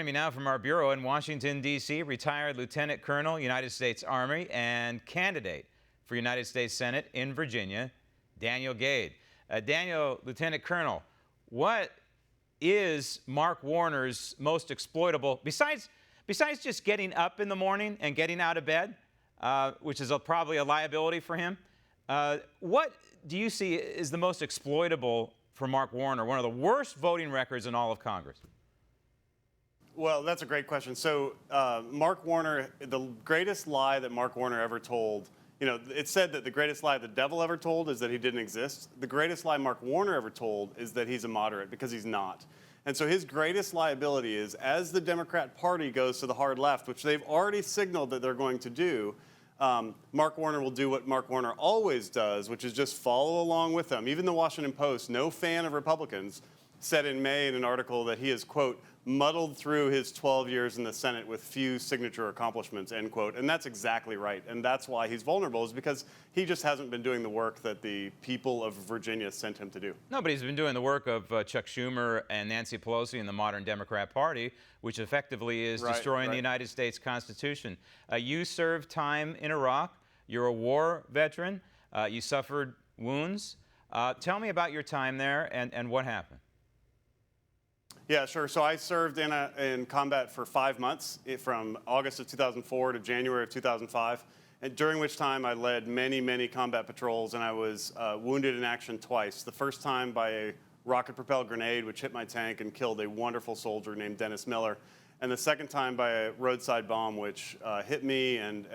Joining me now from our bureau in Washington, D.C., retired Lieutenant Colonel, United States Army, and candidate for United States Senate in Virginia, Daniel Gade. Daniel, Lieutenant Colonel, what is Mark Warner's most exploitable, besides just getting up in the morning and getting out of bed, which is probably a liability for him, what do you see is the most exploitable for Mark Warner, one of the worst voting records in all of Congress? Well, that's a great question. So Mark Warner, the greatest lie that Mark Warner ever told, it's said that the greatest lie the devil ever told is that he didn't exist. The greatest lie Mark Warner ever told is that he's a moderate, because he's not. And so his greatest liability is, as the Democrat Party goes to the hard left, which they've already signaled that they're going to do, Mark Warner will do what Mark Warner always does, which is just follow along with them. Even the Washington Post, no fan of Republicans, said in May in an article that he has, quote, muddled through his 12 years in the Senate with few signature accomplishments, end quote. And that's exactly right. And that's why he's vulnerable, is because he just hasn't been doing the work that the people of Virginia sent him to do. No, but he's been doing the work of Chuck Schumer and Nancy Pelosi and the modern Democrat Party, which effectively is destroying the United States Constitution. You served time in Iraq. You're a war veteran. You suffered wounds. Tell me about your time there and what happened. Yeah, sure. So I served in combat for 5 months, from August of 2004 to January of 2005, and during which time I led many, many combat patrols, and I was wounded in action twice. The first time by a rocket-propelled grenade, which hit my tank and killed a wonderful soldier named Dennis Miller, and the second time by a roadside bomb, which hit me and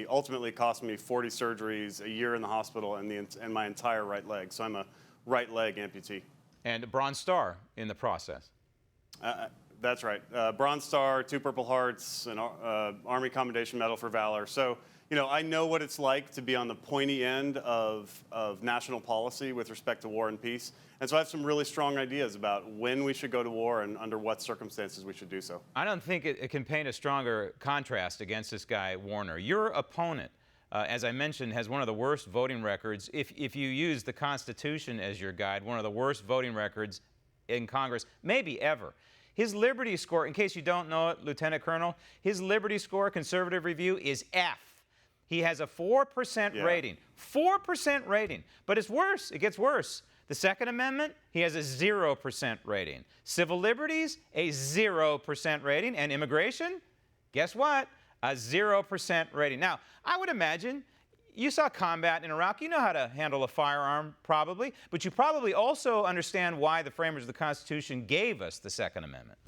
ultimately cost me 40 surgeries, a year in the hospital, and my entire right leg. So I'm a right leg amputee. And a Bronze Star in the process. That's right. Bronze Star, 2 Purple Hearts, an Army Commendation Medal for Valor. So, I know what it's like to be on the pointy end of national policy with respect to war and peace. And so I have some really strong ideas about when we should go to war and under what circumstances we should do so. I don't think it can paint a stronger contrast against this guy, Warner. Your opponent, as I mentioned, has one of the worst voting records. If you use the Constitution as your guide, one of the worst voting records in Congress, maybe ever. His Liberty score, in case you don't know it, Lieutenant Colonel, his Liberty score, Conservative Review, is F. He has a 4% rating. 4% rating. But it's worse. It gets worse. The Second Amendment, he has a 0% rating. Civil liberties, a 0% rating. And immigration, guess what? A 0% rating. Now, I would imagine you saw combat in Iraq. You know how to handle a firearm, probably. But you probably also understand why the framers of the Constitution gave us the Second Amendment.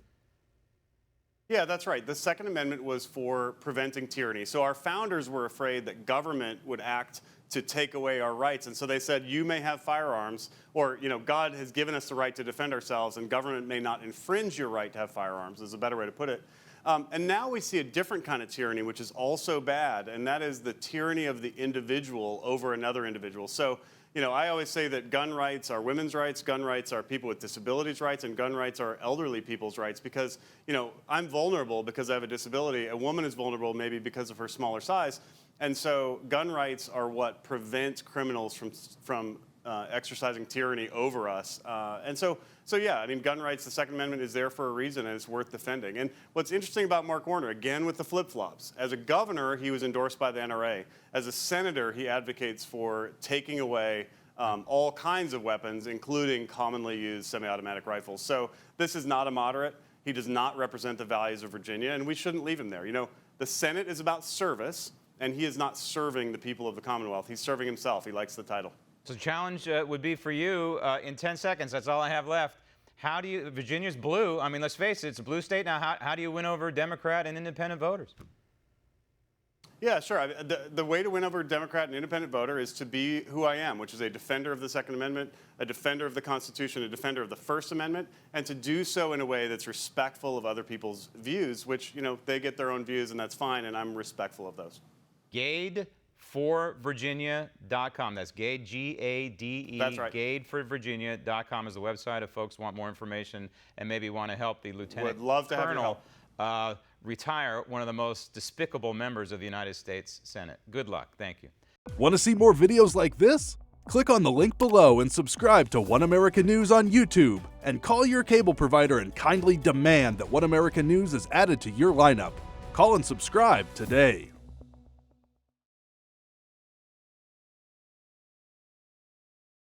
Yeah, that's right. The Second Amendment was for preventing tyranny. So our founders were afraid that government would act to take away our rights. And so they said, you may have firearms, or, God has given us the right to defend ourselves, and government may not infringe your right to have firearms, is a better way to put it. And now we see a different kind of tyranny, which is also bad, and that is the tyranny of the individual over another individual. So, I always say that gun rights are women's rights, gun rights are people with disabilities rights, and gun rights are elderly people's rights, because, I'm vulnerable because I have a disability. A woman is vulnerable maybe because of her smaller size. And so gun rights are what prevent criminals from exercising tyranny over us. And so yeah, gun rights, the Second Amendment is there for a reason, and it's worth defending. And what's interesting about Mark Warner, again with the flip-flops, as a governor, he was endorsed by the NRA. As a senator, he advocates for taking away all kinds of weapons, including commonly used semi-automatic rifles. So this is not a moderate. He does not represent the values of Virginia, and we shouldn't leave him there. The Senate is about service, and he is not serving the people of the Commonwealth. He's serving himself. He likes the title. So the challenge would be for you, in 10 seconds, that's all I have left. How do you, Virginia's blue, let's face it, it's a blue state now. How do you win over Democrat and independent voters? Yeah, sure. The way to win over a Democrat and independent voter is to be who I am, which is a defender of the Second Amendment, a defender of the Constitution, a defender of the First Amendment, and to do so in a way that's respectful of other people's views, which, they get their own views, and that's fine, and I'm respectful of those. GadeForVirginia.com. That's Gade, G-A-D-E. That's right. GadeForVirginia.com is the website if folks want more information and maybe want to help the Lieutenant Would love to Colonel have your help. Retire one of the most despicable members of the United States Senate. Good luck. Thank you. Want to see more videos like this? Click on the link below and subscribe to One American News on YouTube. And call your cable provider and kindly demand that One American News is added to your lineup. Call and subscribe today.